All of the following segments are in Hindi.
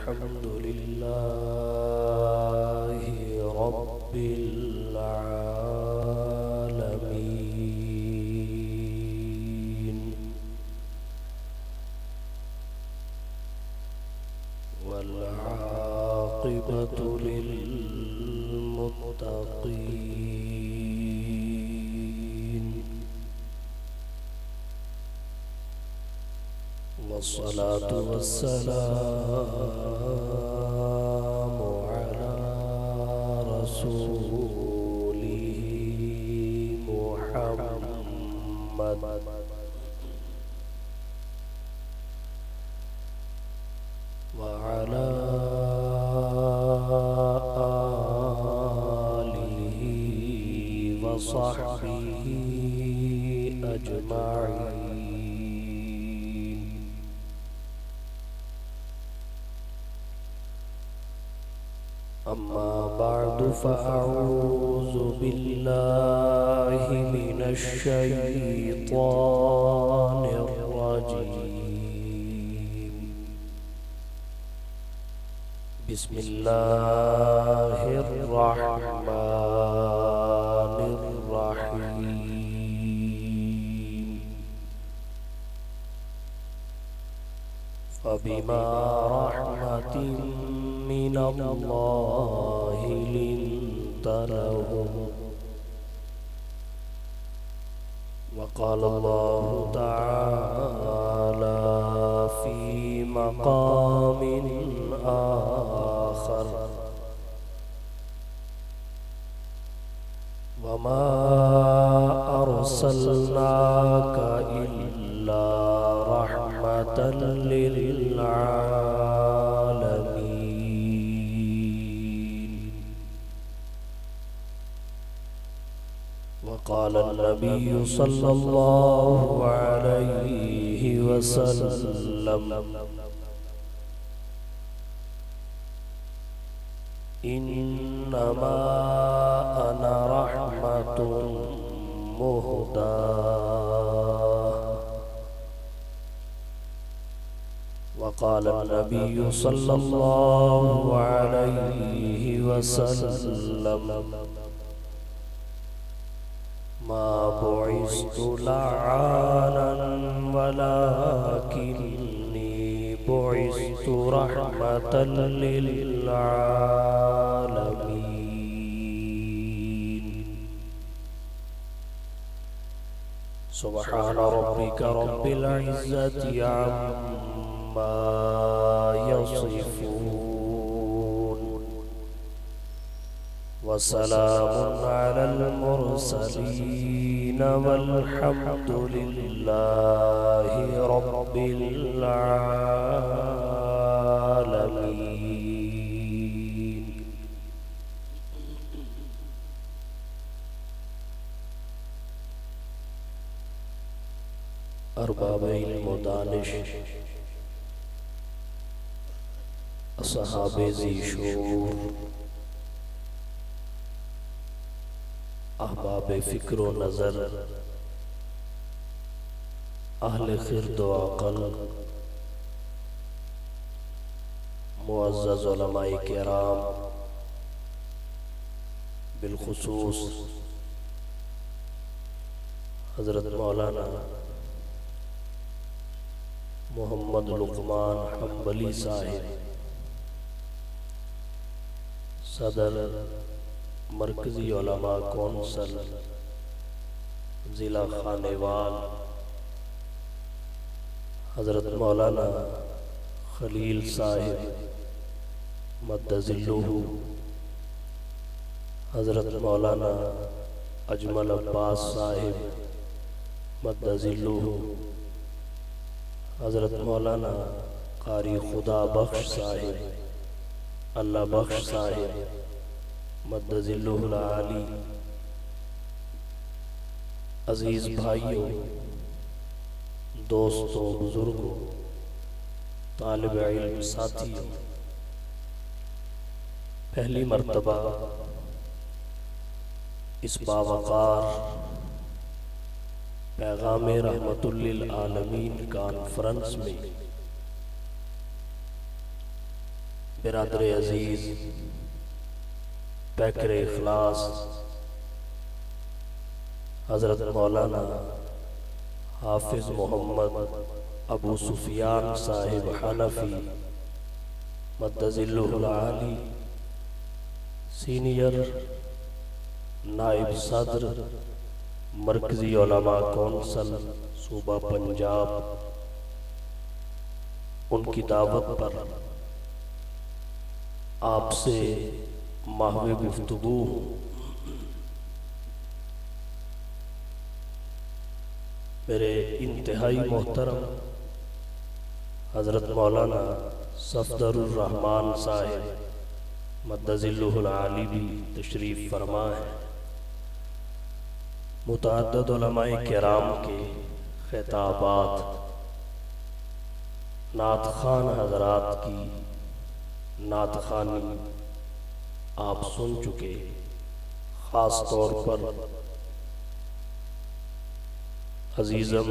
अल्हम्दुलिल्लाहि रब्बिल आलमीन वल आक़िबतु लिल मुत्तक़ीन वस्सलातु वस्सलामु अला रसूलिहि मुहम्मद व अला आलिहि व सहबिहि अजमाईन। अम्मा बअदु फ़अऊज़ु बिल्लाहि मिनश शैतानिर रजीम। बिस्मिल्लाहिर रहमानिर रहीम। फ़बिमा रहमतिन मिनल्लाहि लिन्त लहुम वक़ाल अल्लाहु तआला फ़ी मक़ामिन आख़र वमा अर्सलनाका इल्ला रहमतल लिल आलमीन। वक़ाल अन्नबिय्यु सल्लल्लाहु अलैहि वसल्लम इन्नमा अना रहमतुन मुहदाह। वक़ाल अन्नबिय्यु सल्लल्लाहु अलैहि वसल्लम मा बुइस्तु लआनन वलाकिन्नी बुइस्तु रहमतल लिल आलमीन। सुब्हान रब्बिका रब्बिल इज़्ज़ति अम्मा यसिफून वसलामुन अलल मुरसलीन वल्हम्दुलिल्लाहि रब्बिल आलमीन। अरबाब इल्म व दानिश, असहाबे ज़ीशूर, अहबाब फ़िक्र व नज़र, अहले ख़िर्द व अक़ल, मुअज़्ज़ज़ उलमाए किराम, बिलख़ुसूस हज़रत मौलाना मोहम्मद लुक़मान हम्बली साहिब, सदर मरकज़ी उलमा कौंसल ज़िला खानेवाल, हज़रत मौलाना खलील साहिब मद्दज़िल्लुहु, हज़रत मौलाना अजमल अब्बास साहिब मद्दज़िल्लुहु, हज़रत मौलाना कारी खुदा बख्श साहिब अल्लाह बख्श साहिब मद्दज़िल्लुहुल आली। अज़ीज़ भाइयों, दोस्तों, बुज़ुर्गों, तालिब इल्म साथियों, पहली मर्तबा इस बावकार पैगाम रहमतुल लिल आलमीन कॉन्फ्रेंस में बिरादर अजीज, पैकर इखलास हज़रत मौलाना हाफिज मोहम्मद अबू सुफियान साहिब हनफी मद्दज़िल्लुहुल आली, सीनियर नाइब सदर मरकज़ी उलमा कौंसल सूबा पंजाब, उनकी दावत पर आपसे माहवे गुफ्तगू मेरे इंतहाई मोहतरम हज़रत मौलाना सफदरुर रहमान साहिब मद्दज़िल्लुहुल आली भी तशरीफ़ फरमा है। मुतअद्दिद उलमाए किराम के खिताबात, नात खान हज़रात की नात खानी आप सुन चुके। ख़ास तौर पर अजीज़म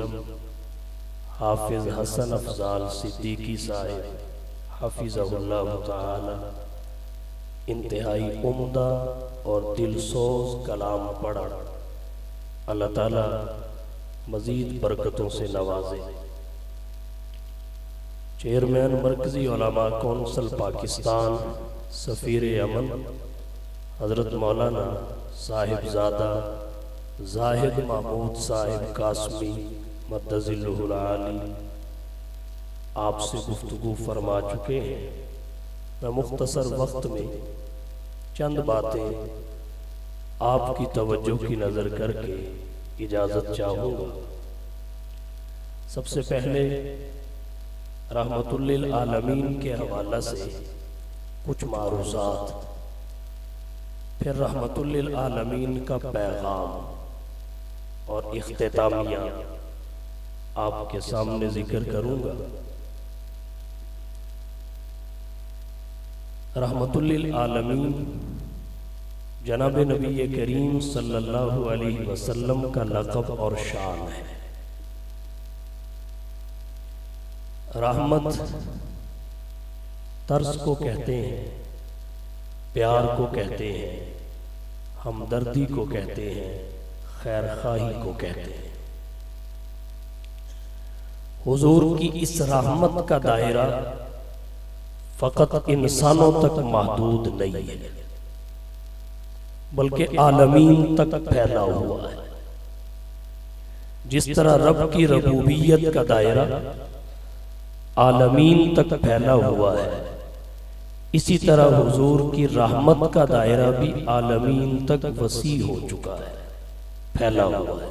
हाफिज हसन अफजाल सिद्दीकी साहिब हफिज़हुल्लाह ताला इंतहाई उम्दा और दिलसोज कलाम पढ़ा। अल्लाह ताला मज़ीद बरकतों से नवाजे। चेयरमैन मरकज़ी उलमा कौंसल पाकिस्तान, सफ़ीर अमन हज़रत मौलाना साहिबजादा जाहिद महमूद साहिब कासमी मद्दज़िल्लुहुल आली आपसे गुफ्तगू फरमा चुके हैं। मैं मुख्तसर वक्त में चंद बातें आपकी तवज्जो की नज़र करके इजाज़त चाहूँगा। सबसे पहले रहमतुल लिल आलमीन के हवाला से कुछ मारूज़ात, फिर रहमतुल लिल आलमीन का पैगाम और इख्तितामिया आपके सामने जिक्र करूँगा। रहमतुल लिल आलमीन जनाब नबी करीम सल्लल्लाहु अलैहि वसल्लम का लक़ब और शान है। रहमत तर्स को कहते हैं, प्यार को कहते हैं, हमदर्दी को कहते हैं, खैर खाही को कहते हैं। हुजूर की इस रहमत का दायरा फ़कत इंसानों तक महदूद नहीं है, बल्कि आलमीन तक फैला हुआ है। जिस तरह रब की रबूबियत का दायरा आलमीन तक फैला हुआ है, इसी तरह हुजूर की रहमत का दायरा भी आलमीन तक वसी हो चुका है, फैला हुआ है।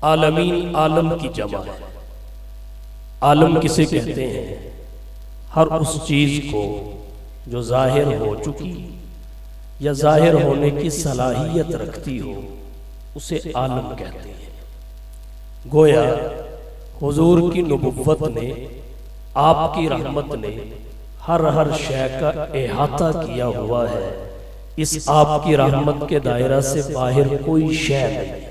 आलमीन आलम की जमा है। आलम किसे कहते हैं? हर उस चीज को जो जाहिर हो चुकी या जाहिर होने की सलाहियत रखती हो, उसे आलम कहते हैं। गोया हुजूर की नबुव्वत ने, आपकी रहमत ने हर शय का इहाता किया हुआ है। इस आपकी रहमत के दायरा से बाहर कोई शय नहीं।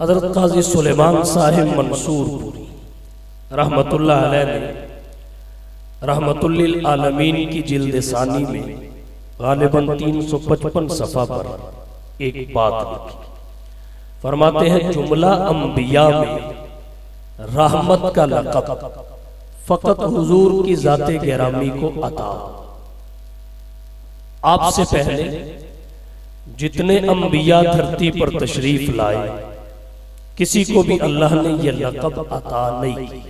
हज़रत क़ाज़ी सुलेमान साहिब मंसूरपुरी रहमतुल्लाह अलैह ने रहमतुल लिल आलमीन की जिल्द सानी में गालिबन 355 सफ़ा पर एक बात लिखी। फरमाते हैं, जुमला अंबिया में रहमत का लक़ब फ़कत हुजूर की ज़ाते गिरामी को अता। आपसे पहले जितने अंबिया धरती पर तशरीफ लाए, किसी को भी अल्लाह ने यह लक़ब अता नहीं की।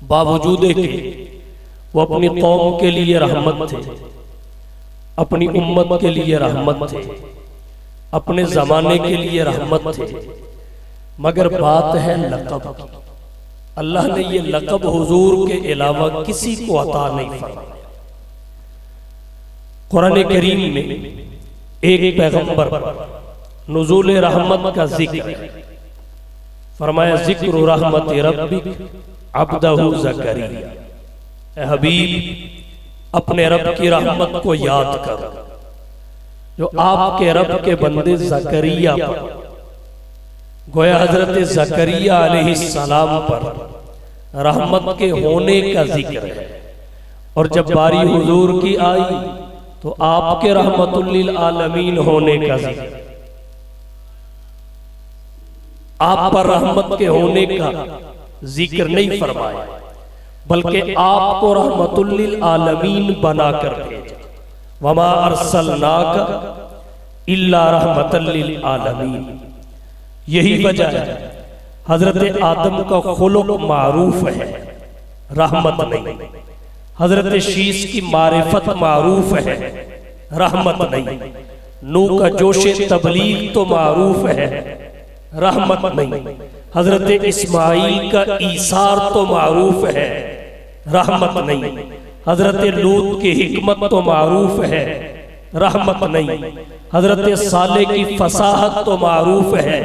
बावजूद के वो अपनी कौम के लिए रहमत थे, अपनी उम्मत के लिए रहमत थे, अपने ज़माने के लिए रहमत थे, मगर बात है लक़ब की। अल्लाह ने ये लक़ब हुजूर के अलावा किसी को अता नहीं फरमाया। कुरान करीम में एक पैगंबर नुज़ूल रहमत का जिक्र है। फरमाया, ज़िक्र रहमत रब्बिक अब्दहु ज़करिया। ए हबीब, अपने रब की रहमत को याद करो जो आपके रब के बंदे ज़करिया पर, गोया हजरत ज़करिया अलैहिस्सलाम पर रहमत के होने का जिक्र है। और जब बारी हुजूर की आई तो आपके रहमतुल लिल आलमीन होने का जिक्र, आप पर रहमत के होने का जिक्र नहीं फरमाया, बल्कि आपको रहमतुल लिल आलमीन बनाकर भेजा। वमा अरसलनाका इल्ला रहमतल लिल आलमीन। यही वजह है हजरत आदम का खुलुक मारूफ है, रहमत नहीं। हजरत शीश की मारिफत मारूफ है, रहमत नहीं। नू का जोशे तबलीग तो मारूफ है, रहमत नहीं। हजरत इस्माईल का ईसार तो मारूफ है, रहमत नहीं। हजरत लूत की हिकमत तो मारूफ है, रहमत नहीं। हजरत साले की फसाहत तो मारूफ है,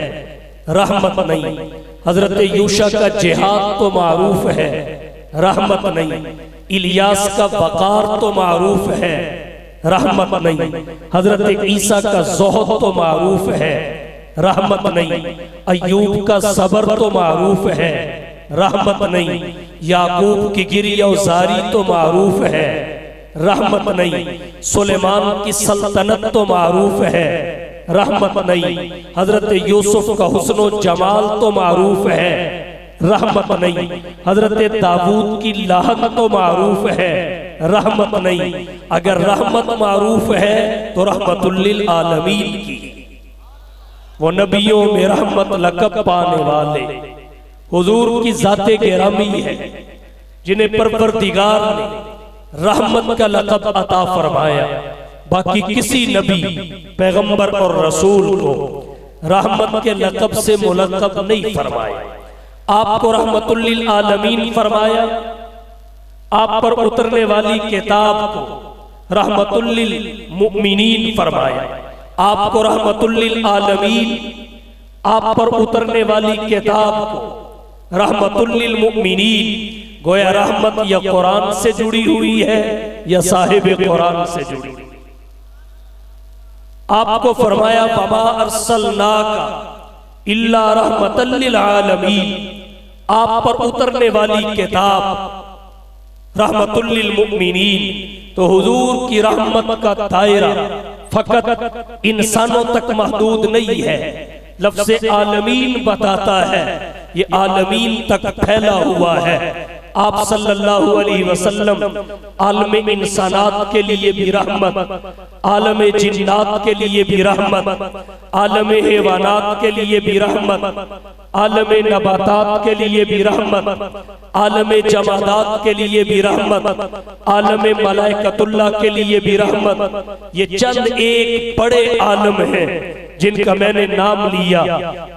रहमत नहीं। हजरत यूशा का जिहाद तो मारूफ है, रहमत नहीं। इलियास का वकार तो मारूफ है, रहमत नहीं। हजरत ईसा का ज़ुहद तो मारूफ है, रहमत नहीं। अय्यूब का सबर तो मारूफ है, रहमत नहीं। याकूब की गिरियौजारी तो मारूफ है, रहमत नहीं। सुलेमान की सल्तनत तो मारूफ है, रहमत नहीं। हजरत यूसुफ का हुस्नो जमाल तो मारूफ है, रहमत नहीं। हजरत दाऊद की लाहत तो मारूफ है, रहमत नहीं। अगर रहमत मारूफ है तो रहमतुल लिल आलमीन की, वो नबियों में रहमत लक़ब पाने वाले हुजूर की जाते गिरामी है, जिन्हें परवरदिगार ने रहमत का लक़ब अता फरमाया। बाकी किसी नबी, पैगंबर और रसूल को रहमत के लक़ब से मुलक़ब नहीं फरमाया। आपको रहमतुल लिल आलमीन फरमाया। आप पर उतरने वाली किताब को रहमतुल लिल मुमिनीन फरमाया। आपको रहमतुल लिल आलमीन, आप पर उतरने वाली किताब को रहमतुल लिल मुमिनीन। गोया रहमत या कुरान से जुड़ी हुई है या साहिब कुरान से जुड़ी हुई। आपको फरमाया वमा अरसलनाका इल्ला रहमतल लिल आलमीन। आप पर उतरने वाली किताब रहमतुल लिल मुमिनीन। तो हुजूर की रहमत का दायरा फकत इंसानों तक महदूद नहीं है। लफ्ज़ आलमीन बताता है ये आलमीन तक फैला हुआ है। आप सल्लल्लाहु अलैहि वसल्लम आलम इंसानात के लिए भी रहमत, आलम जिन्नात के लिए भी रहमत, आलम हैवानात के लिए भी रहमत, आलम नबातात के लिए भी रहमत, आलम जमादात के लिए भी रहमत, आलम मलाइकतुल्लाह के लिए भी रहमत। ये चंद एक बड़े आलम हैं जिनका मैंने नाम लिया,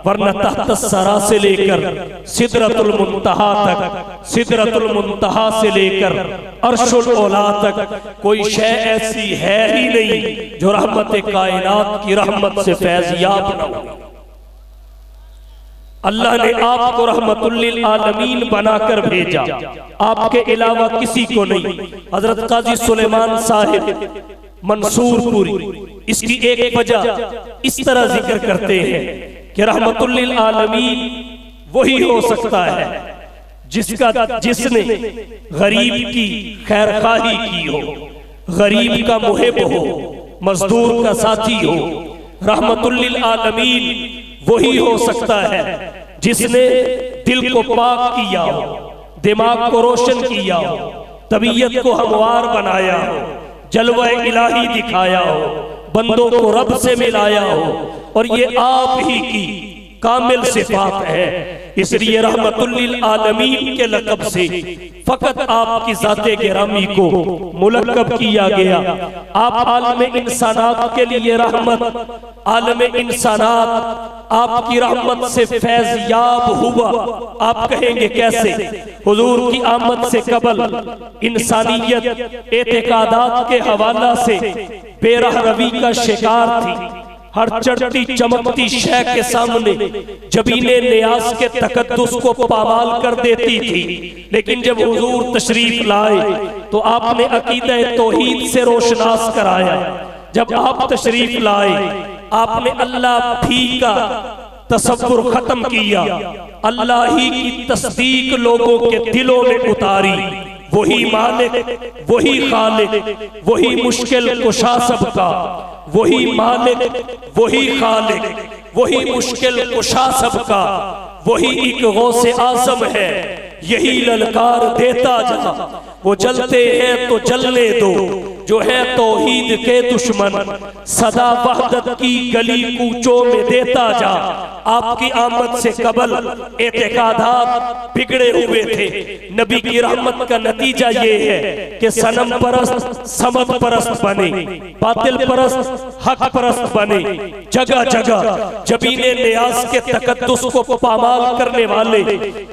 वरना तहत सरा से लेकर सिदरतुल मुंतहा तक, सिदरतुल मुंतहा से लेकर अर्शुल औला तक कोई शय ऐसी है ही नहीं जो रहमत कायनात की रहमत से फैज़याब न हो। अल्लाह ने आपको रहमतुल लिल आलमीन बनाकर भेजा, आपके अलावा किसी को नहीं। हजरत काजी सुलेमान साहिब मंसूरपुरी इसकी एक वजह इस तरह जिक्र करते हैं कि रहमतुल लिल आलमीन वही हो सकता है जिसने गरीब की खैरखाही की हो, गरीब का मुहिब हो, मजदूर का साथी हो। रहमतुल लिल आलमीन वही हो सकता है जिसने दिल को पाक किया हो, दिमाग को रोशन किया हो, तबीयत को हमवार बनाया हो, जलवा इलाही दिखाया हो, बंदों को रब से मिलाया हो। और ये आप ही की कामिल सिफात है। इसलिए रहमतुल लिल आलमीन के लक़ब से फकत आपकी ज़ाते गिरामी को मुलक़ब किया गया। आप आलम इंसानात के लिए रहमत, आलम इंसानात आपकी रहमत से फैज़याब हुआ। आप कहेंगे कैसे? हुजूर की आमद से कबल इंसानियत एतिकादात के हवाला से बेरह रवी का शिकार थी। हर चढ़ती चमकती शय के सामने जबीने नियाज के तकद्दुस को पामाल कर देती थी। लेकिन जब हुजूर तशरीफ लाए तो आपने अकीदा तौहीद से रोशनास कराया। जब आप तशरीफ लाए आपने अल्लाह भी का तसव्वुर खत्म किया, अल्लाह ही की तस्दीक लोगों के दिलों में उतारी। वही मालिक, वही खालिक, वही मुश्किल कुशा सबका, वही मालिक, वही खालिक, वही मुश्किल कुशा सबका, वही एक गौसे आज़म है, यही ललकार देता जा। वो जलते हैं तो जलने दो, जो है तौहीद के दुश्मन, सदा वहदत की गली कूचों में देता जा। आपकी आमद से कबल एतकादात बिगड़े हुए थे। नबी की रहमत का नतीजा ये है कि सनम परस्त समद परस्त बने, बातिल परस्त हक परस्त बने। जगह जगह जबीने नियाज के तकद्दुस को पामाल करने वाले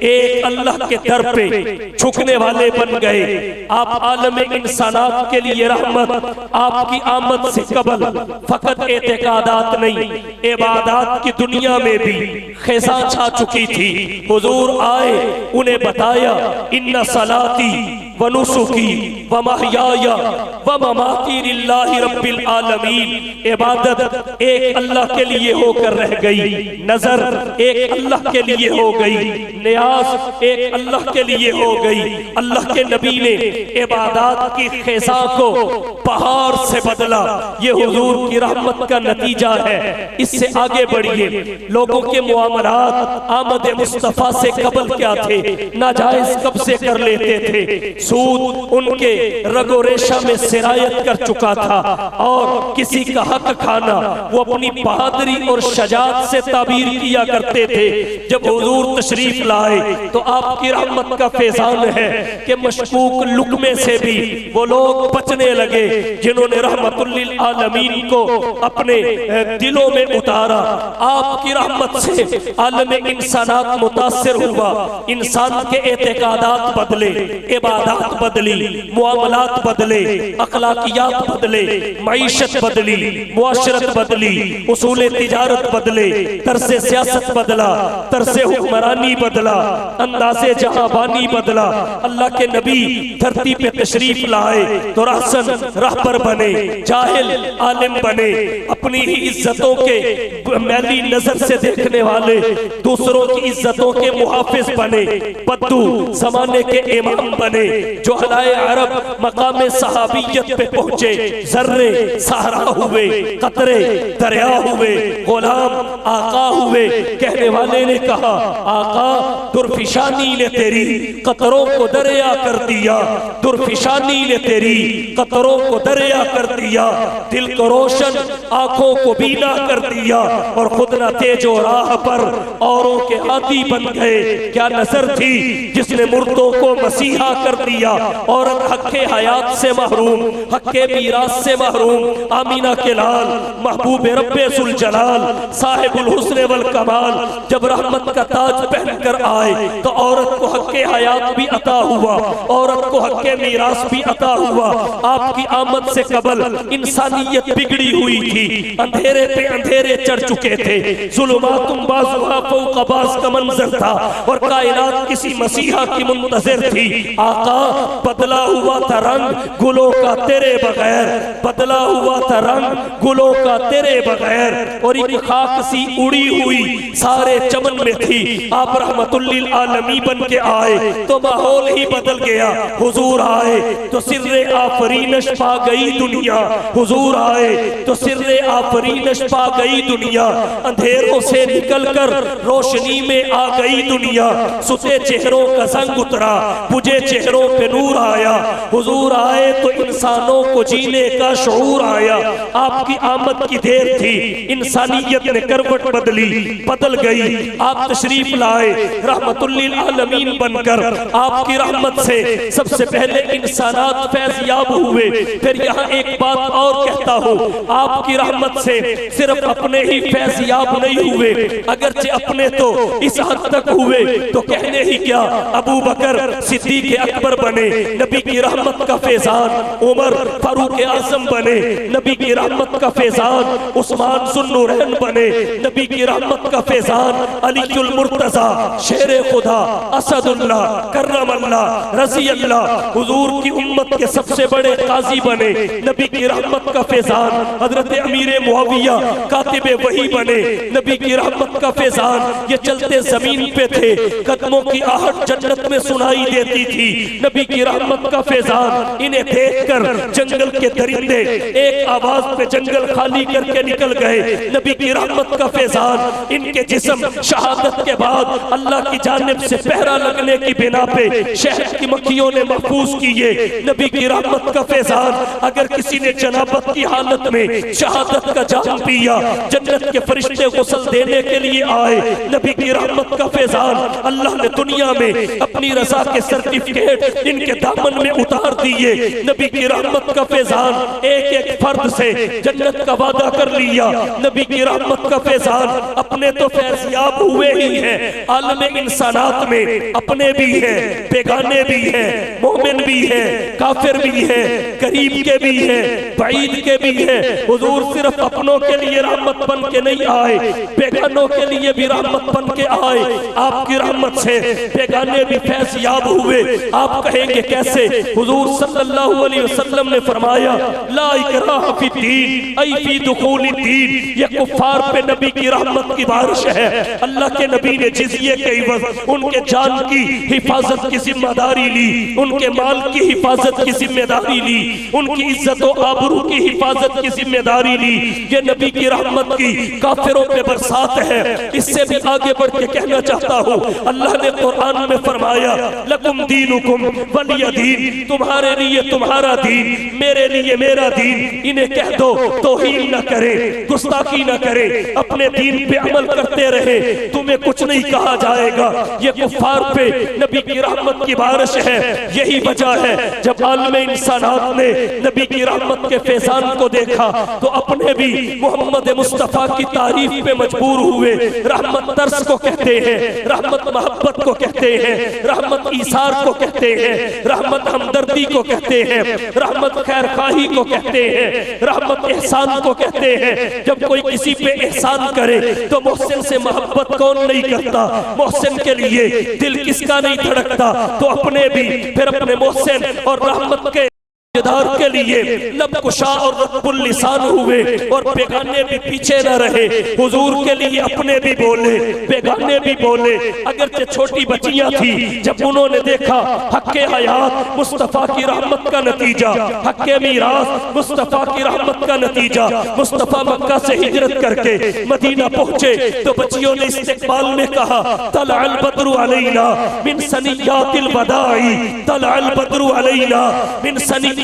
एक अल्लाह के दर पे झुकने वाले बन गए। आप आलम इंसानात के लिए रहमत, आपकी आमद से कबल फकत एतकादात नहीं, इबादात की दुनिया में भी खिज़ा छा चुकी थी। हुजूर आए, उन्हें बताया इन्ना सलाती व नुसुकी व महयाया व ममाती लिल्लाहि रब्बिल आलमीन। इबादत एक अल्लाह के लिए होकर रह गई, नजर एक अल्लाह के लिए हो गई, नियाज एक अल्लाह के लिए हो गई। अल्लाह के नबी ने इबादत की खिज़ा को पहाड़ से बदला। ये हुजूर की रहमत का नतीजा है। इससे आगे बढ़िए, लोगों के मुआमलात आमद मुस्तफा से कबल क्या थे? नाजायज कब्जे कर लेते थे, सूद उनके रगो रेशा में सिरायत कर चुका था, और किसी का हक खाना वो अपनी बहादुरी और शजात से ताबीर किया करते थे। जब हुजूर तशरीफ लाए तो आपकी रहमत का फैजान है कि मशकूक लुकमे से भी वो लोग बचने लगे जिन्होंने रहमतुल लिल आलमीन को अपने दिलों में उतारा। आपकी रहमत से आलम इंसानात मुतासिर हुआ। इंसान के एतकादात बदले, इबादत बदली, मुआमलात बदले, अखलाकियात बदले, मईशत बदली, मुआशरत बदली, उसूल तिजारत बदले, तरसे सियासत बदला, तरसे हुक्मरानी बदला, अंदाज़े जहाबानी बदला। अल्लाह के नबी धरती पे तशरीफ लाए तो रहसन रहबर बने, जाहिल आलिम बने, अपनी ही इज्जतों के मैली नजर से देखने वाले दूसरों की इज्जतों के मुहाफिज बने, बद्दू जमाने के इमाम बने, जो अलाए अरब मकामे सहाबियत पे पहुंचे। जर्रे सहरा हुए, कतरे दरिया हुए, गुलाम आका हुए। कहने वाले ने कहा, आका दुर्फिशानी ने तेरी कतरों को दरिया कर दिया, दुर्फिशानी ने तेरी कतरों को दरिया कर दिया, दिल को रोशन आंखों को बीना कर दिया, और खुद न तेजो राह पर औरों के हाथी बन गए। क्या नजर थी जिसने मुर्दों को मसीहा कर दिया। औरत हक्के हयात से महरूम, हक्के मीरास से महरूम। आमीना के लाल महबूब रब्बे सुल जलाल साहिबुल हुस्न वल कमाल जब रहमत का ताज पहनकर आए तो औरत को हक्के हयात भी अता हुआ, औरत को हक्के मीरास भी अता हुआ। आपकी आमद से कबल इंसानियत बिगड़ी हुई थी, अंधेरे पे अंधेरे चढ़ चुके थे, जुल्मातुम बाज़ुहा फौक़ बाज़ का मंजर था, और कायनात किसी मसीहा की मुंतज़िर थी। आका बदला हुआ था रंग गुलों का तेरे बगैर, बदला हुआ था रंग गुलों का तेरे बगैर, और एक खाक सी उड़ी हुई सारे चमन में थी। आप रहमतुल लिल आलमीन बन के आए तो माहौल ही बदल गया। हुजूर आए तो सिर्रे आफरीनश पा गई दुनिया, हुजूर आए तो सिर्रे आफरीनश पा गई दुनिया। अंधेरों से निकलकर रोशनी में आ गई दुनिया, सुते चेहरों का संग उतरा, बुझे चेहरों पे नूर आया। हुजूर आए तो इंसानों को जीने का शऊर आया। आपकी आमद की देर थी, इंसानियत ने करवट बदली, बदल गई। आप तशरीफ लाए रहमतुल लिल आलमीन बनकर। आपकी रहमत से सबसे पहले इंसानात फैज़याब हुए। फिर यहाँ एक बात और कहता हूँ, आपकी रहमत से सिर्फ अपने ही फैज़याब नहीं हुए, अगरचे अपने तो इस हद तक हुए तो कहने ही क्या, अबू बकर सिद्दीक़ अकबर अकबर बने, नबी की रहमत का फैजान उमर फारूक आजम बने, नबी की रहमत का फैजान उस्मान जुन्नूरैन बने, नबी की रहमत का फैजान अलीउल मुर्तजा शेर खुदा असदुल्लाह करमल्लाह रजी अल्लाह हुजूर की उम्मत के सबसे बड़े काजी बने, नबी की रहमत का फैजान हजरत अमीर मुआविया कातिब वही बने, नबी की रहमत का फैजान ये चलते जमीन पे थे, कदमों की आहट जन्नत में सुनाई देती थी, नबी की रहमत का फैजान इन्हें देखकर जंगल के दरिंदे एक आवाज पे जंगल खाली करके निकल गए, नबी की रहमत का फैजान इनके जिस्म शहादत के बाद अल्लाह की जानिब से पहरा लगने की बिना पे शहद की मक्खियों ने महफूज किए, नबी की रहमत का फैजान अगर किसी ने जनाबत की हालत में शहादत का जाम पिया जन्नत के फरिश्ते गुस्ल देने के लिए आए, नबी की रहमत का फैजान अल्लाह ने दुनिया में अपनी रजा के सर्टिफिकेट इनके दामन में उतार दिए, नबी की रहमत का फैजान एक एक फर्द से जन्नत का वादा कर लिया, नबी की रहमत का फैजान अपने तो फैज़याब हुए ही हैं, आलम इंसानात में अपने भी हैं, बेगाने भी हैं, मोमिन भी हैं, काफिर भी हैं, करीब के भी हैं, बईद के भी हैं। हुजूर सिर्फ अपनों के लिए रहमत बन के नहीं आए, बेगानों के लिए भी रहमत बन के आए, आपकी रहमत से बेगाने भी फैज़याब हुए। आप कहेंगे कैसे? हुजूर सल्लल्लाहु अलैहि वसल्लम ने फरमाया ला इकराह फिद्दीन ऐ फी दुखूलिद्दीन, ये कुफ्फार पे नबी की रहमत की बारिश है। अल्लाह के नबी ने जिज़िये के इवज़ उनके जान की हिफाजत की जिम्मेदारी ली, उनके माल की हिफाजत की जिम्मेदारी ली, उनकी इज्जत और आबरू की हिफाजत की जिम्मेदारी ली। ये नबी की रहमत की काफिरों पे बरसात है। इससे भी आगे बढ़ के कहना चाहता हूँ, अल्लाह ने कुरान में फरमाया लकुम दीनुकुम वलिय दीन, तुम्हारे लिए तुम्हारा दीन, मेरे लिए मेरा दीन। इन्हें कह दो तौहीन न करे, गुस्ताखी न करे, अपने दीन पे अमल करते रहे, तुम्हें कुछ नहीं कहा जाएगा। ये कुफ्फार पे नबी की रहमत की बारिश है। यही वजह है जब आलम इंसानात ने नबी की रहमत के फैजान को देखा तो अपने भी मोहम्मद मुस्तफा की तारीफ पे मजबूर हुए। रहमत तर्स को कहते हैं, रहमत मोहब्बत को कहते हैं, रहमत ईसार को कहते हैं, रहमत हमदर्दी को कहते हैं, रहमत खैरखाही को कहते हैं, रहमत एहसान को कहते हैं। जब कोई किसी पे एहसान करे तो मोहसिन से मोहब्बत कौन नहीं करता, मोहसिन के लिए दिल किसका नहीं धड़कता। तो अपने भी फिर अपने मोहसिन और रहमत के के लिए लब कुशा और रब्बुल लिसान हुए और बेगाने भी पीछे न रहे। हुजूर के लिए अपने भी बोले, बेगाने भी बोले। अगरचे छोटी बच्चियां थी, जब उन्होंने देखा हक्के हयात मुस्तफा की रहमत का नतीजा, हक्के मीरास मुस्तफा की रहमत का नतीजा, मुस्तफा मक्का से हिजरत करके मदीना पहुंचे तो बच्चियों ने इस्तिकबाल में कहा तलअल बद्रु अलैना मिन सनियातिल बदाई, तलअल बद्रु अलैना मिन सनियातिल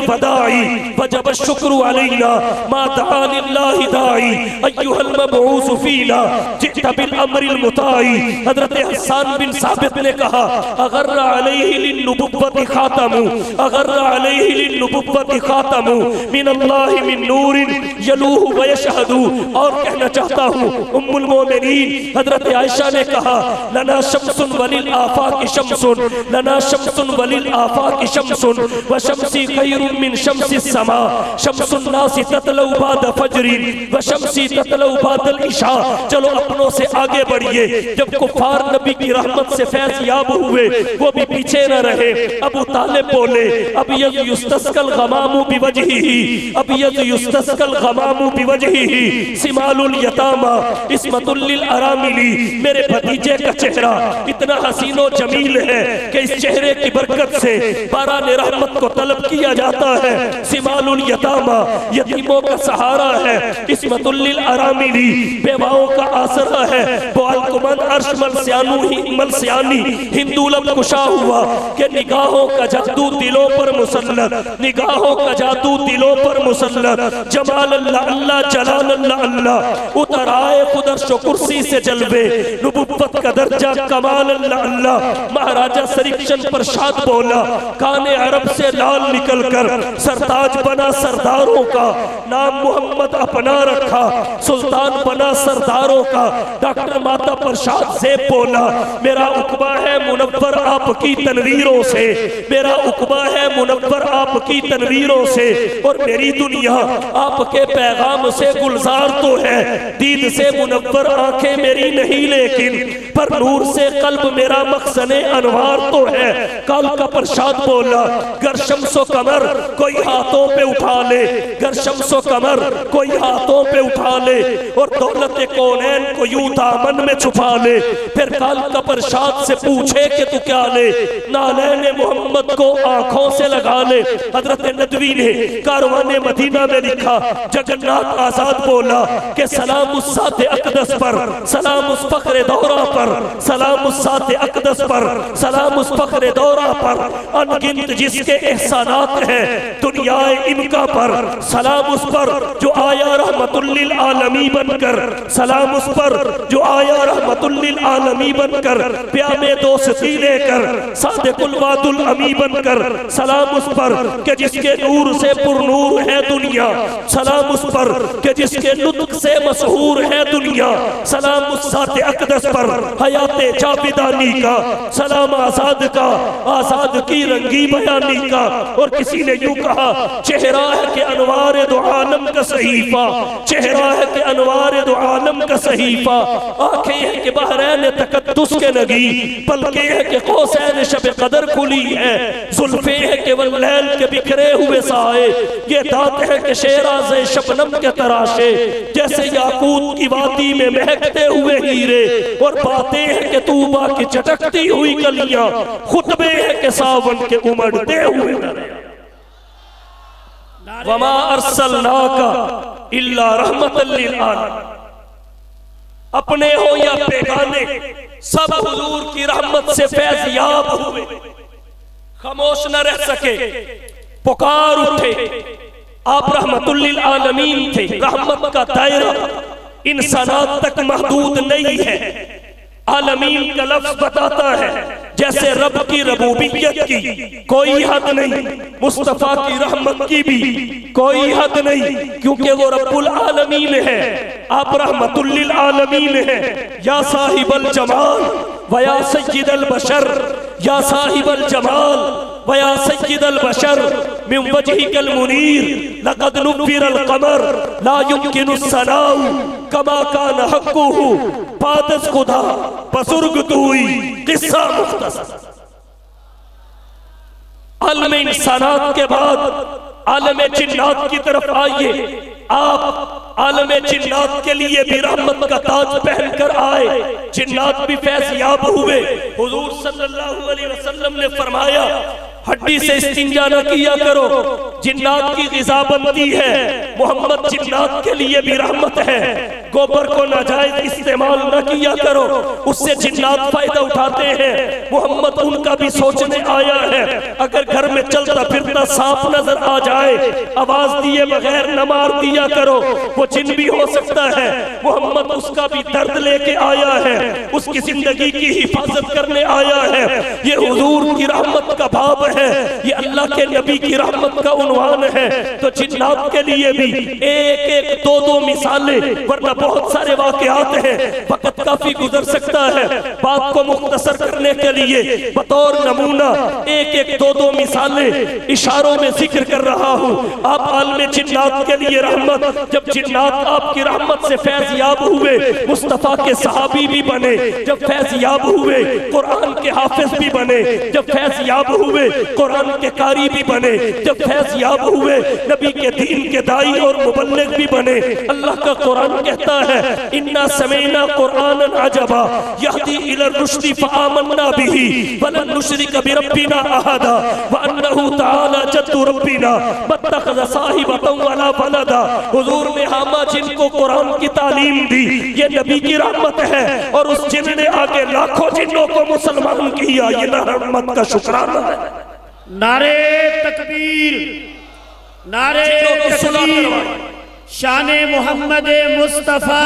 बदाई वजब शुक्र अलैना मा दआ लिल्लाहि दाई अय्युहल मबऊस फीना जित बिल अमरिल मुताई। हजरत हसन बिन साबित ने कहा अगर अलैहि लिन्नुबुव्वति खातमु, अगर अलैहि लिन्नुबुव्वति खातमु मिन अल्लाहि मिन नूरिन यलूहु व यशहदु। और कहना चाहता हूँ उम्मुल मोमिनीन हजरत आयशा ने कहा लना शम्सुन वलिल आफाकी शम्सुन, लना शम्सुन वलिल आफाकी शम्सुन व शम्सी खैरुम मिन शम्सिस समा, शम्सुन नासी ततलौ बाद फजरिन व शम्सी ततलौ बादल इशा। चलो अपनों से आगे बढ़िए। जब कुफार नबी की रहमत से फैज़याब हुए वो भी पीछे न रहे। अबू तालिब बोले अब यद युस्तस्कल गमामु बिवजहिही, अब यद युस्तस्कल गमामु बिवजहिही सिमालुल यतामा इस्मतुल लिल अरामिली। मेरे भतीजे का चेहरा इतना हसीनो जमील है कि इस चेहरे की बरकत से बाराने रहमत को तलब किया जाता है। सिमालुल यतामा यतीमों का सहारा है, इस्मतुल लिल अरामिली बेवाओं का आसरा है। बोअलकुमन अर्श मलसियानी हिंदू लब कुशा हुआ कि निगाहों का जादू दिलों पर मुसल्लत, निगाहों का जादू दिलों पर मुसल्लत। जमाल अल्लाह अल्लाह जलाल अल्लाह अल्लाह, उतर आए खुद अर्श कुर्सी से जलवे, नुबुव्वत का दर्जा कमाल अल्लाह अल्लाह। महाराजा सरीक्षण प्रसाद बोला काने अरब से लाल निकल निकल कर सरताज बना सरदारों का, नाम मोहम्मद अपना रखा, सुल्तान बना सरदारों का। डॉक्टर माता प्रसाद से बोला, मेरा उकबा है मुनव्वर आपकी तनवीरों से, मेरा उकबा है मुनव्वर आपकी तनवीरों से, और मेरी दुनिया आपके पैगाम से गुलजार तो है, दीद से मुनव्वर आंखें मेरी नहीं लेकिन पर नूर से कल्ब मेरा मखसने अनवार तो है। काल का प्रसाद बोला, गर शम्सो कमर कोई हाथों पे उठा ले, गर शम्सो कमर कोई हाथों पे उठा ले, और दौलत कौनैन को यूं दामन में छुपा ले। फिर काल का प्रसाद से पूछे कि तू क्या ले, नालैन मोहम्मद को आंखों से लगा ले। हजरत नदवी ने कारवाने मदीना में लिखा, जगन्नाथ आजाद बोला कि सलाम उस साथ अकदस पर, सलाम उस फख्रे दौरा पर, सलाम उस साथ अकदस पर, सलाम उस फख्रे दौरा पर, अनगिनत जिसके एहसानात हैं दुनियाए इनका पर, सलाम उस पर जो आया रहमतुल लिल आलमी बनकर, सलाम उस पर जो आया रहमतुल लिल आलमी बनकर, प्यामे दोस्ती लेकर सादिकुल वादुल अमी बनकर, सलाम उस पर कि जिसके नूर से पुरनूर है दुनिया, सलाम उस पर कि जिसके लुत्फ से मशहूर है दुनिया, सलाम उस साथ अकदस पर हयाते जाविदानी का, सलाम आजाद का, आजाद की रंगी बयानी का। और किसी ने यूं कहा, चेहरा है कि अनवार दो आलम का सहीफा, चेहरा है कि अनवार दो आलम का सहीफा, आंखें हैं कि बहरैन तकद्दुस के नगी, पलके हैं कि कौसैन शब कदर खुली है, जुल्फे हैं कि वल्लैल के बिखरे हुए साए, ये दांत है कि शेराज़े शबनम के तराशे, जैसे याकूत की वादी में महकते हुए हीरे, और बातें हैं कि तूबा की चटकती हुई कलियां, खुतबे हैं कि सावन के उमड़ते हुए दरिया। वमा अर्सलनाका इल्ला रहमतल लिल आलमीन, अपने हो या बेगाने सब हुजूर की रहमत से फैज़याब हुए, खामोश न रह सके, पुकार उठे। आप रहमतुल लिल आलमीन थे, रहमत का दायरा इंसानात तक महदूद नहीं है। आलमीन का लफ्ज बताता है जैसे रब की रबूबियत की कोई हद नहीं, मुस्तफा की रहमत की भी कोई हद नहीं, क्योंकि वो रब्बुल आलमीन है, आप रहमतुल लिल आलमीन है। या साहिबल जमाल व या सय्यिदल बशर, या साहिबल जमाल व या सय्यिदल बशर, मिन वजहिकल मुनीर लक़द नुव्विरल क़मर, ला युमकिनुस सनाउ कमा कान हक़्क़ुहु, पादस खुदा बजुर्ग तुई किस्सा मुख्तसर। आलम इंसानात के बाद आलम जिन्नात की तरफ आइए। आप आलम जिन्नात के लिए भी रहमत का ताज पहनकर आए, जिन्नात भी फैज़याब हुए। हुजूर सल्लल्लाहु अलैहि वसल्लम ने फरमाया, हड्डी से इस्तिंजा न किया करो, जिन्नात की ग़िज़ा बनती है। मोहम्मद जिन्नात के लिए भी रहमत है। गोबर को नाजायज इस्तेमाल न किया करो, उससे जिन्नात फायदा उठाते हैं। मोहम्मद उनका भी सोचने आया है, अगर घर में चलता फिरता सांप नजर आ जाए, आवाज दिए बगैर न मार दिया करो, वो जिन भी हो सकता है। मोहम्मद उसका भी दर्द लेके आया है, उसकी जिंदगी की हिफाजत करने आया है। ये हुजूर की रहमत का भाव है, ये अल्लाह के नबी की रहमत का उन्वान है। तो जिन्नात के लिए भी एक एक दो दो मिसालें, वरना बहुत सारे वाकयात हैं, वक्त काफी गुजर सकता है। बात को मुख्तसर करने के लिए बतौर नमूना एक एक दो दो मिसालें इशारों में जिक्र कर रहा हूँ। आप आलम जिन्नात के लिए रहमत, जब जिन्नात आपकी रहमत से फैज़याब हुए, मुस्तफा के सहाबी भी बने, जब फैज़याब हुए कुरान के हाफिज भी बने, जब फैज़याब हुए कुरान के कारी भी बने, जब फैज़याब हुए नबी के दीन के दाई और मुबल्लिग भी बने। अल्लाह का कुरान कहता है, इन्ना समीना कुरान अजबा यहदी इलर रुश्दी फआमन्ना बिही वलन नुशरिक बिरब्बिना अहदा व अन्नहु तआला जद्दु रब्बिना मत्तखज़ साहिबतन वला वलदा। हुजूर ने हामा जिनको कुरान की तालीम दी, ये नबी की रहमत है, और उस जिन ने आगे लाखों जिन्नों को मुसलमान किया, ये रहमत का शुक्राना है। नारे तकबीर, नारे तकबीर, शाने मोहम्मद मुस्तफ़ा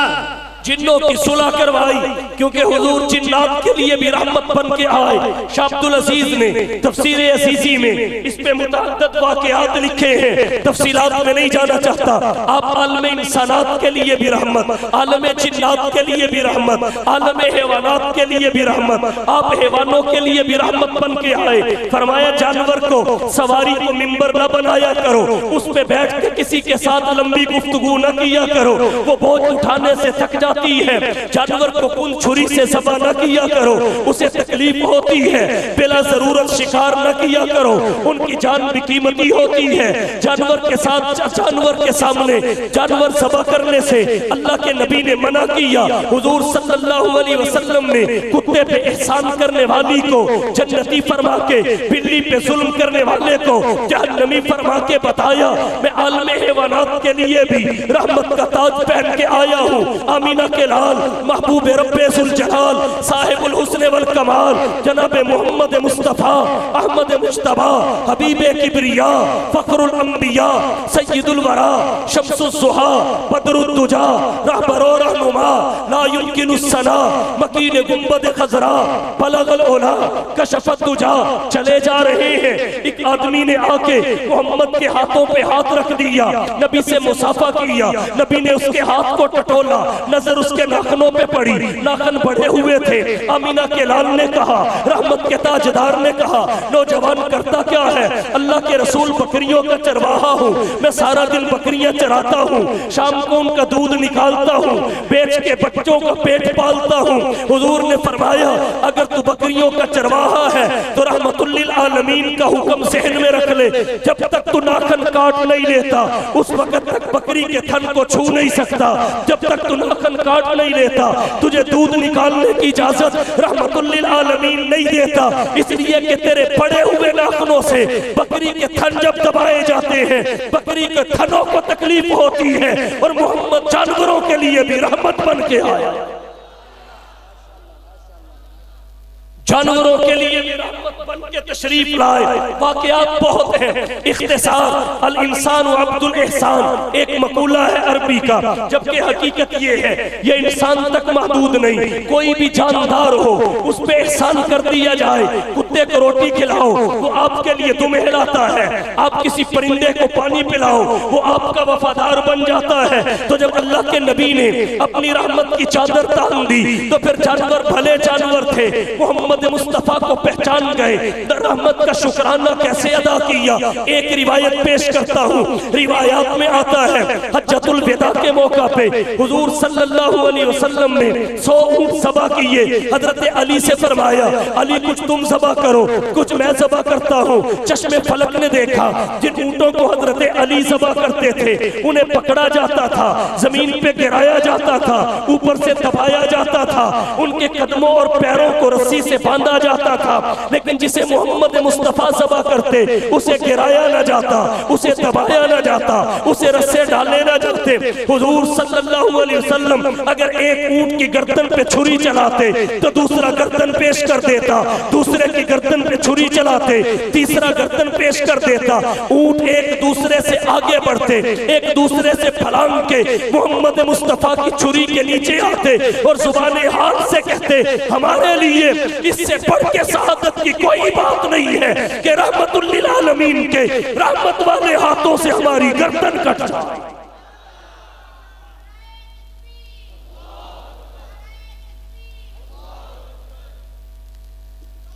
जिन्नों की सुलह करवाई, क्योंकि हुजूर जिन्नात के लिए भी रहमत बन के आए। शाह अब्दुल अजीज ने तफसीर अजीजी में इस पे मुतअद्दिद वाक़ियात लिखे हैं, तफसीलात में नहीं जाना चाहता। आप आलम इंसानात के लिए भी रहमत, आलम जिन्नात के लिए भी रहमत, आलम हैवानात के लिए भी रहमत, आप हैवानों के लिए भी रहमत बन के आए। फरमाया जानवर को सवारी को मिंबर न बनाया करो, उस पे बैठ के किसी के साथ लंबी गुफ्तगू न किया करो, वो बोझ उठाने से थक जाती है। जानवर को कुन छुरी से ज़बह न किया करो, उसे तकलीफ होती है। बिला जरूरत शिकार न किया करो, उनकी जान भी कीमती होती है। जानवर के साथ, जानवर के सामने जानवर ज़बह करने से अल्लाह के नबी ने मना किया। हुजूर सल्लल्लाहु अलैहि वसल्लम ने कुत्ते पे एहसान करने वाली को जन्नती फरमा के, बिल्ली पे जुल्म करने वाले को जहन्नमी फरमा के बताया। मैं आलम हैवानात के लिए भी रहमत का ताज पहन के आया हूँ। आमीना के लाल महबूब रब्बे जुल जलाल साहिबुल हुस्न वल कमाल जनाब मोहम्मद मुस्तफ़ा अहमद मुश्तबा हबीबे किबरिया फखरुल अंबिया सय्यदुल वरा शम्सुज़ ज़ुहा बदरुद दुजा रहबरो रहनुमा ला युमकिनुस सना मकीन गुंबद खज़रा बलगल ओला कशफत दुजा। चले जा रहे हैं, एक आदमी ने आके मोहम्मद के हाथों पे हाथ रख दिया, नबी से मुसाफा किया। नबी ने उसके हाथ को टटोला, नजर उसके नाखनों पे पड़ी, नाखन बढ़े हुए थे। अमीना के लाल ने कहा, रहमत के ताजदार ने कहा, नौजवान करता क्या है? अल्लाह के रसूल बकरियों का चरवाहा हूँ, मैं सारा दिन बकरियां चराता हूँ, शाम को उनका दूध निकालता हूँ, बेच के बच्चों का पेट पालता हूँ। हुजूर ने फरमाया अगर तू बकरियों का चरवाहा है तो रहमतुल लिल आलमीन का हुक्म ज़हन में रख ले, जब तक तू नाखन काट नहीं लेता उस वक्त तक बकरी के थन को छू नहीं सकता। जब तक तू नाखन काट नहीं लेता तुझे दूध निकालने की इजाजत रहमतुल लिल आलमीन नहीं देता, इसलिए कि तेरे पड़े हुए नाखनों से बकरी के थन जब दबाए जाते हैं बकरी के थनों को तकलीफ होती है। और मोहम्मद जानवरों के लिए भी रहमत बन के आया, जानवरों के लिए भी रहमत बन के तशरीफ लाए। वाक़यात बहुत हैं। इख्तिसार अल इंसान व अब्दुल एहसान एक मकूला है अरबी का, जबकि हकीकत ये है ये इंसान तक महदूद नहीं, कोई भी जानदार हो उस पे एहसान कर दिया जाए। कुत्ते को रोटी खिलाओ वो आपके लिए तुम्हें लाता है, आप किसी परिंदे को पानी पिलाओ वो आपका वफादार बन जाता है। तो जब अल्लाह के नबी ने अपनी रहमत की चादर तान दी तो फिर जानवर भले जानवर थे, मोहम्मद मुस्तफा को पहचान गए, रहमत का शुक्राना कैसे अदा किया। एक रिवायत पेश करता हूँ, रिवायात में आता है हज्जतुल विदा के मौका पे हुजूर सल्लल्लाहु अलैहि वसल्लम ने 100 ऊंट ज़बह किए। हजरत अली से फरमाया अली कुछ तुम ज़बह करो कुछ मैं ज़बह करता हूँ। चश्मे फलक ने देखा जिन ऊंटों को हजरत अली ज़बह करते थे उन्हें पकड़ा जाता था, जमीन पे गिराया जाता था, ऊपर से दबाया जाता था, उनके कदमों और पैरों को रस्सी से बांधा जाता था। लेकिन जिसे मोहम्मद मुस्तफा ज़बह करते उसे गिराया न जाता, उसे दबाया न जाता, उसे रस्से डाले न जाते। हुजूर सल्लल्लाहु अलैहि वसल्लम अगर एक ऊंट की गर्दन पे छुरी चलाते तो दूसरा गर्दन पेश कर देता, दूसरे की गर्दन पे छुरी चलाते तीसरा गर्दन पेश कर देता। ऊंट एक दूसरे से आगे बढ़ते, एक दूसरे से फलांग के मोहम्मद मुस्तफा की छुरी के नीचे आते और जुबाने हाथ से कहते हमारे लिए इससे बढ़ के शहादत की कोई बात नहीं है कि रहमतुल लिल आलमीन के रहमत वाले हाथों से हमारी गर्दन कट जाए।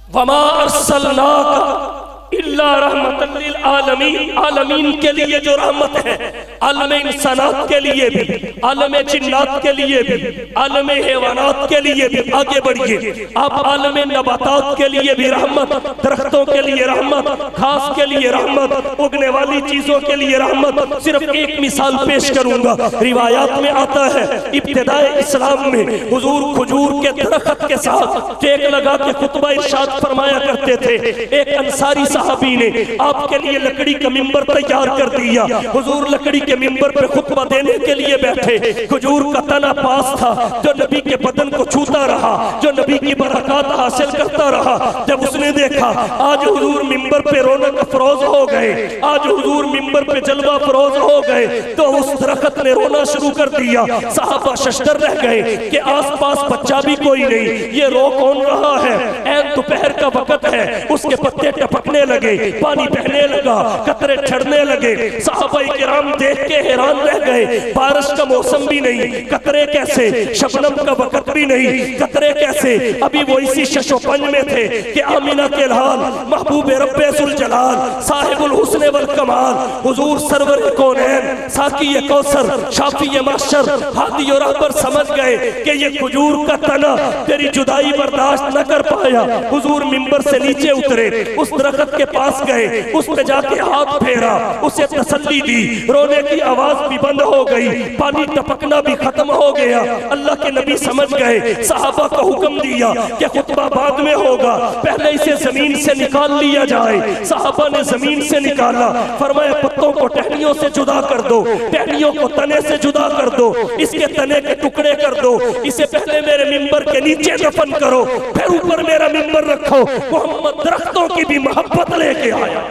वमा अर्सलनाका इल्ला रहमतल लिल आलमीन, आलमीन के लिए जो रहमत है, आलम इंसानात के लिए भी, आलम जिन्नात के लिए भी, आलम हैवानात के लिए भी। आगे बढ़िए, आप आलम नबातात के लिए भी रहमत, दरख्तों के लिए रहमत, घास के लिए रहमत, उगने वाली चीजों के लिए रहमत। सिर्फ एक मिसाल पेश करूंगा, रिवायात में आता है इब्तिदाए इस्लाम में हुजूर खजूर के दरख्त के साथ टेक लगा के खुतबा इरशाद फरमाया करते थे। एक अंसारी सहाबी ने आपके लिए लकड़ी का मिंबर तैयार कर दिया। हुजूर लकड़ी के मिंबर पे खुतबा देने के लिए बैठे। खजूर का तना पास था जो नबी के बदन को छूता रहा, जो नबी की बरकत हासिल करता रहा। जब उसने देखा आज हुजूर मिंबर मिंबर पे रौनक अफरोज हो गए, आज हुजूर मिंबर पे जलवा अफरोज हो गए, तो उस दरख्त ने रोना शुरू कर दिया। साहबा शशदर रह गए कि आसपास बच्चा भी कोई नहीं, ये रो कौन रहा है? ऐन दोपहर का वक्त है, उसके पत्ते टपकने लगे, पानी बहने लगा, कतरे छड़ने लगे। साहबा किराम देख के हैरान रह गए, बारिश का मौसम भी नहीं, कतरे कैसे? शबनम का वक्त भी नहीं, कतरे कैसे? अभी वो इसी शशोपंज में थे कि आमिना के लाल महबूब रब्बे जुल जलाल साहिबुल हुस्न वल कमाल हुजूर सरवर कौनैन साकी कौसर शाफी माशर हादी और रहबर समझ गए कि ये खजूर का तना तेरी जुदाई बर्दाश्त न कर पाया। हुजूर मिंबर से नीचे उतरे, उस दरख्त के पास गए, उस पे जाके हाथ फेरा, उसे तसल्ली दी, रोने की आवाज भी बंद हो गई, पानी टपकना भी खत्म हो गया। अल्लाह के नबी समझ गए, सहाबा को हुक्म दिया कि खुतबा बाद में होगा, पहले इसे जमीन से निकाल लिया जाए। सहाबा ने जमीन से निकाला, फरमाया पत्तों को टहनियों से जुदा कर दो, टहनियों को तने से जुदा कर दो, इसके तने के टुकड़े कर दो, इसे पहले मेरे मिंबर के नीचे दफन करो, फिर ऊपर मेरा मिंबर रखो। मोहम्मद दरख्तों की भी मोहब्बत लेके आया।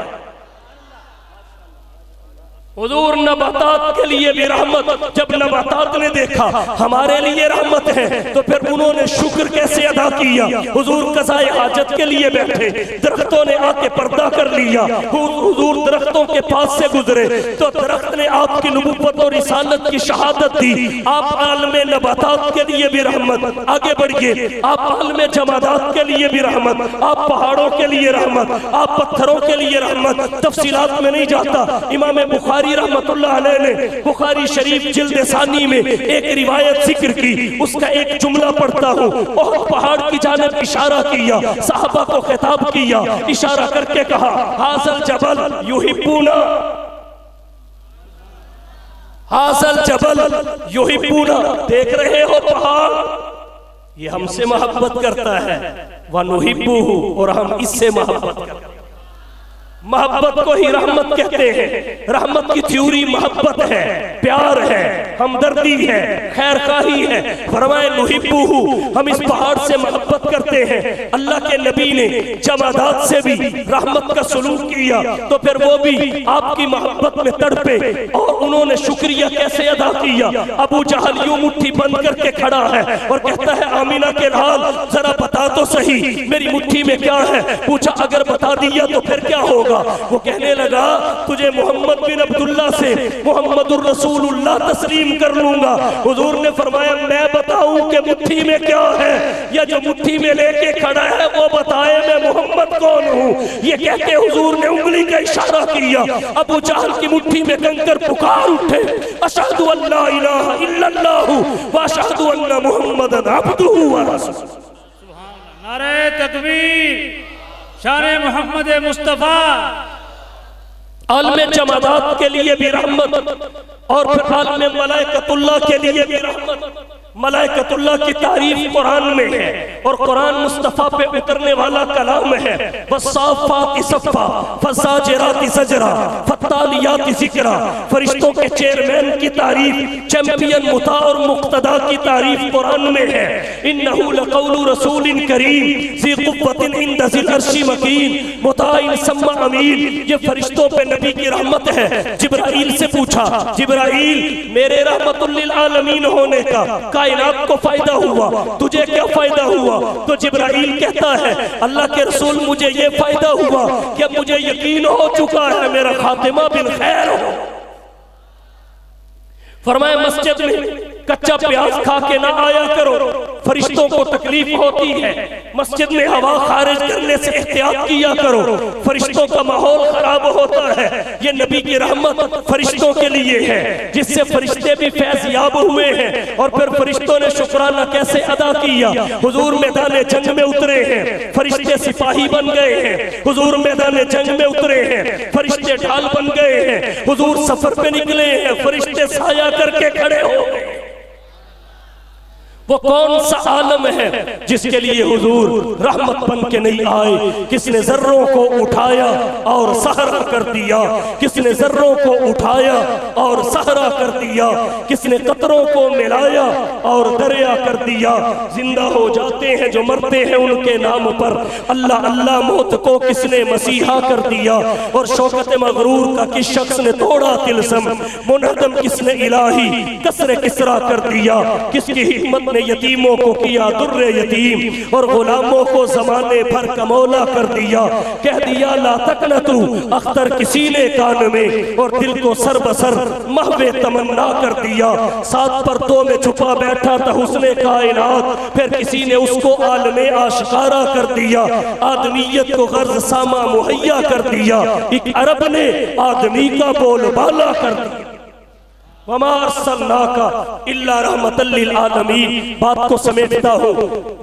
हुजूर नबातात के लिए भी रहमत, जब नबातात ने देखा हमारे लिए रहमत है तो फिर उन्होंने शुक्र कैसे अदा किया। हुजूर कज़ाए हाजत के लिए बैठे, दरख्तों ने आके पर्दा कर लिया, हुजूर दरख्तों के पास से गुजरे तो दरख्त ने आपकी नबुव्वत और रिसालत की शहादत दी। आप आलमे नबातात के लिए भी रहमत, आगे बढ़िए, आप आलमे जमादात के लिए भी रहमत, आप पहाड़ों के लिए रहमत, आप पत्थरों के लिए रहमत। तफसीलात में नहीं जाता, इमाम बुखारी रहमतुल्लाह अलैह ने बुखारी शरीफ जिल्द सानी में एक रिवायत जिक्र की, उसका एक जुमला पढ़ता हूँ। और पहाड़ की जानिब इशारा किया, सहाबा को खिताब किया, इशारा करके कहा हाज़ल जबल युहिब्बुना, हाज़ल जबल युहिब्बुना, देख रहे हो पहाड़, ये हमसे मोहब्बत करता है, व नुहिब्बुहु, और हम इससे मोहब्बत करते हैं। मोहब्बत को ही रहमत कहते हैं। रहमत की थ्योरी मोहब्बत है, प्यार है, हमदर्दी है, खैरखाही है। फरमाए नुहिब्बुहु, हम इस पहाड़ से मोहब्बत करते हैं। अल्लाह के नबी ने जमादात से भी रहमत का सलूक किया तो फिर वो भी आपकी मोहब्बत में तड़पे, और उन्होंने शुक्रिया कैसे अदा किया। अबू जहल यूं मुट्ठी बंद करके खड़ा है और कहता है आमीना के लाल जरा बता तो सही मेरी मुट्ठी में क्या है। पूछा अगर बता दिया तो फिर क्या होगा। वो कहने लगा तुझे मोहम्मद बिन अब्दुल्ला से मोहम्मदुर रसूलुल्लाह तस्लीम कर लूंगा। हुजूर ने फरमाया मैं बताऊं कि मुट्ठी में क्या है, या जो मुट्ठी में लेके खड़ा है वो बताए मैं मोहम्मद कौन हूं। ये कहते हुजूर ने उंगली का इशारा किया। अबू जहल की मुट्ठी में कंकर पुकार उठे, अशहदु अल्ला इलाहा इल्लल्लाह व अशहदु अन्ना मुहम्मदन अब्दुहु व रसूलुहु। नारे तकबीर, शाने मोहम्मद मुस्तफा। आलमे जमादात के लिए भी रहमत, और फिर आलमे मलाइकतुल्लाह के लिए भी रहमत। मलाइकतुल्लाह की तारीफ कुरान में है, और कुरान मुस्तफा पे उतरने वाला कलाम है। वस्साफाति सफ़ा फज़ाजिराति ज़जरा फत्तालियाति ज़िक्रा। फरिश्तों के चेयरमैन की तारीफ, चैंपियन मुता और मुक्तदा की तारीफ कुरान में है। इन्नहु लक़ौलु रसूलिन करीम ज़ी क़ुव्वतिन इंद ज़िल अर्शी मकीन मुताइन सम्मा अमीन। ये फरिश्तों पे नबी की रहमत है। जिब्राइल से पूछा, जिब्राइल मेरे रहमतुल लिल आलमीन होने का कायनात को फायदा हुआ, तुझे क्या फायदा हुआ? तो जिब्राइल कहता है अल्लाह के रसूल मुझे ये फायदा हुआ कि अब मुझे यकीन हो चुका है मेरा खातिमा बिल खैर हो। फरमाया मस्जिद में कच्चा प्याज खा के ना आया करो, फरिश्तों को तकलीफ होती है। मस्जिद में हवा खारिज करने से एहतियात किया करो, फरिश्तों का माहौल खराब होता है। ये नबी की रहमत फरिश्तों के लिए है, जिससे फरिश्ते भी फैज़याब हुए हैं। और फिर फरिश्तों ने शुक्राना कैसे अदा किया। हुजूर मैदान जंग में उतरे हैं, फरिश्ते सिपाही बन गए हैं। हुजूर मैदान जंग में उतरे हैं, फरिश्ते ढाल बन गए हैं। हुजूर सफर पे निकले हैं, फरिश्ते साया करके खड़े हो गए। वो कौन सा आलम है जिसके लिए हुजूर रहमत बन के नहीं आए? किसने जर्रों को उठाया और सहरा कर दिया? किसने जर्रों को उठाया और सहरा कर दिया? किसने कतरों को मिलाया और दरिया कर दिया? जिंदा हो जाते हैं जो मरते हैं उनके नाम पर। अल्लाह अल्लाह मौत को किसने मसीहा कर दिया? और शौकत मगरूर का किस शख्स ने तोड़ा तिलस्म? मुनहदम किसने इलाही कसरे किसरा कर दिया? किसकी हिकमत ने यतीमों को किया दुर्रे यतीम और गुलामों को जमाने भर का मौला कर दिया? कह दिया ला तकनतू, अख्तर किसी ने कान में और दिल को सर बसर महवे तमन्ना कर दिया। सात परतों में छुपा बैठा था हुस्ने कायनात, फिर किसी ने उसको आलमे आशिकारा कर दिया। आदमीयत को गर्ज सामा मुहैया कर दिया। एक अरब ने आदमी का बोलबाला कर दिया। वमा अर्सलनाका इल्ला रहमतल लिल आलमीन। बात को समेटता हूँ,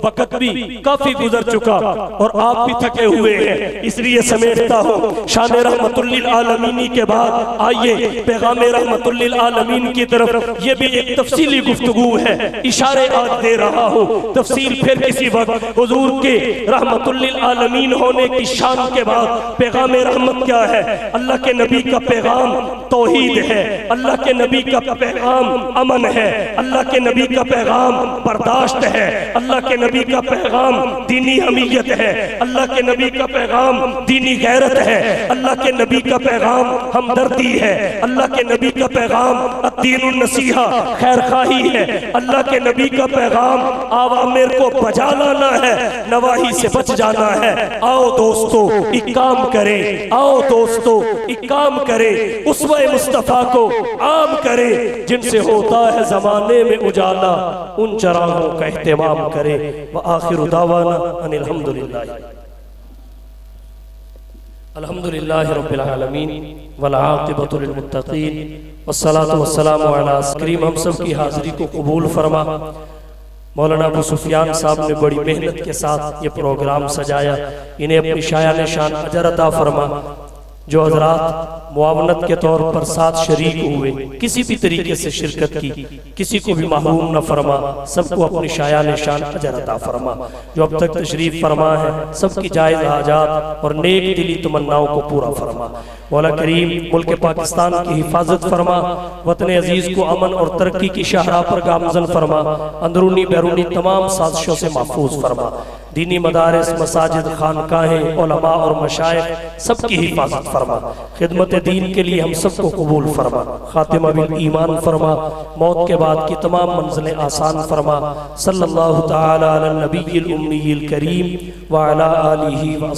वक्त भी काफी गुजर चुका और आप भी थके हुए हैं, इसलिए समेटता हूँ। शान रहमतुल लिल आलमीन के बाद आइए पैगाम रहमतुल लिल आलमीन की तरफ। ये भी एक तफसीली गुफ्तगू है, इशारे आज दे रहा हूँ, तफसील फिर किसी वक्त। हुजूर के रहमतुल लिल आलमीन होने की शान के बाद पैगाम रहमत क्या है? अल्लाह के नबी का पैगाम तौहीद है, अल्लाह के नबी का पैगाम अमन है, अल्लाह के नबी का पैगाम बर्दाश्त है, अल्लाह के नबी का पैगाम दीनी हमीयत है, अल्लाह के नबी का पैगाम दीनी गैरत है, अल्लाह के नबी का पैगाम हमदर्दी है, अल्लाह के नबी का पैगाम अद्दीनुन नसीहा खैरखाही है, अल्लाह के नबी का पैगाम आवामिर को बजा लाना है, नवाही से बच जाना है। आओ दोस्तों एक काम करें, आओ दोस्तों एक काम करें, उसवे मुस्तफा को आम करें जिनसे होता है जमाने में उजाला, उन चरागों का एहतमाम करें। व आखिरु दावाना अनिल हम्दुलिल्लाह अल्हम्दुलिल्लाहि रब्बिल आलमीन वल आक़िबतु लिल मुत्तक़ीन वस्सलातु वस्सलामु अला करीम। हम सब की हाजिरी को कबूल फरमा। मौलाना अबू सुफियान साहब ने बड़ी मेहनत के साथ ये प्रोग्राम सजाया, इन्हें अपनी शायान शान अजर अता फरमा। जो हजरात मुआवनत के तौर पर साथ शरीक हुए, किसी भी तरीके से शिरकत की, किसी को भी महरूम न फरमा, सबको अपनी शायान शान अजर अता फरमा। जो अब तक तशरीफ फरमा है सबकी जायज़ हाजात और नेक दिली तमन्नाओं को पूरा फरमा। मौला करीम मुल्क पाकिस्तान की हिफाजत फरमा, वतन अजीज को अमन और तरक्की की शाहराह पर गामजन फरमा, अंदरूनी बैरूनी तमाम साजिशों से महफूज फरमा। दीनी मदारिस मसाजिद खानकाहें उलमा और मशाइख सबकी हिफाजत फरमा। खिदमत दीन के लिए हम सबको कबूल फरमा। खातिमा बिल ईमान फरमा। मौत के बाद की तमाम मंजिलें आसान फरमा। सल्लल्लाहु तआला अला नबीयिल उम्मीयिल करीम व अला आलिहि व